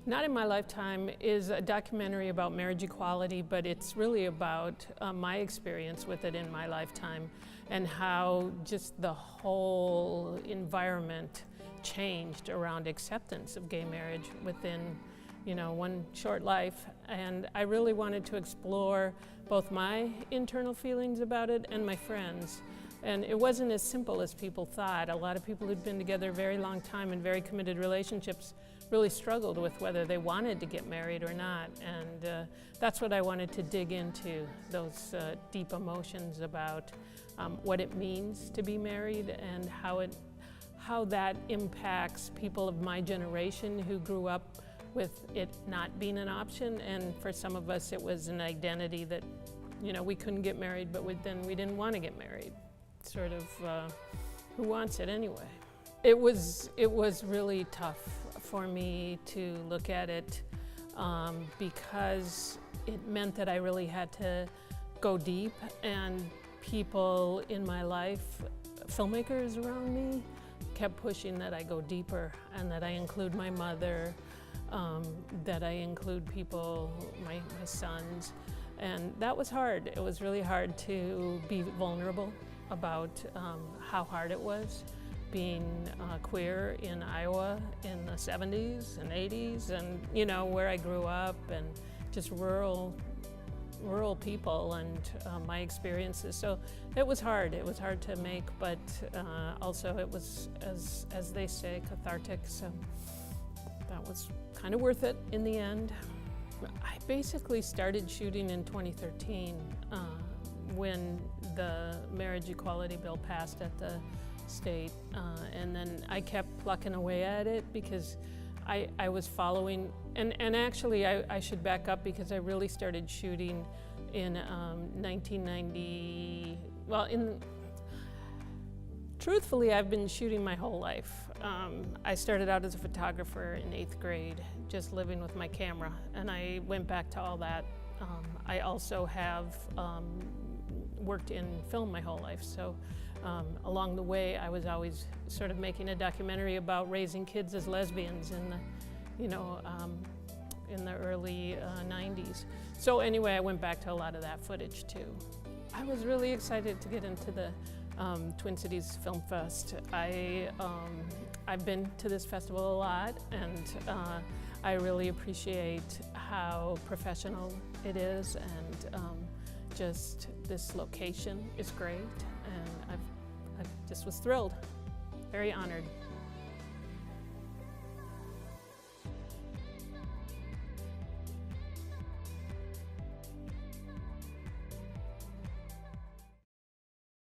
Not in My Lifetime is a documentary about marriage equality, but it's really about my experience with it in my lifetime and how just the whole environment changed around acceptance of gay marriage within, one short life. And I really wanted to explore both my internal feelings about it and my friends. And it wasn't as simple as people thought. A lot of people who'd been together a very long time in very committed relationships really struggled with whether they wanted to get married or not. And that's what I wanted to dig into, those deep emotions about what it means to be married and how that impacts people of my generation who grew up with it not being an option. And for some of us, it was an identity that, we couldn't get married, but then we didn't want to get married. Sort of, who wants it anyway? It was really tough for me to look at it because it meant that I really had to go deep, and people in my life, filmmakers around me, kept pushing that I go deeper and that I include my mother, that I include people, my sons, and that was hard. It was really hard to be vulnerable about how hard it was being queer in Iowa in the 70s and 80s, and where I grew up, and just rural people and my experiences. So it was hard. It was hard to make, but also it was, as they say, cathartic. So that was kind of worth it in the end. I basically started shooting in 2013 when the marriage equality bill passed at the state, and then I kept plucking away at it because I was following, and actually I should back up because I really started shooting in 1990, truthfully, I've been shooting my whole life. I started out as a photographer in 8th grade, just living with my camera, and I went back to all that. I also have worked in film my whole life, so along the way I was always sort of making a documentary about raising kids as lesbians in the early 90s. So anyway, I went back to a lot of that footage too. I was really excited to get into the Twin Cities Film Fest. I've been to this festival a lot, and I really appreciate how professional it is, and just this location is great, and I just was thrilled, very honored.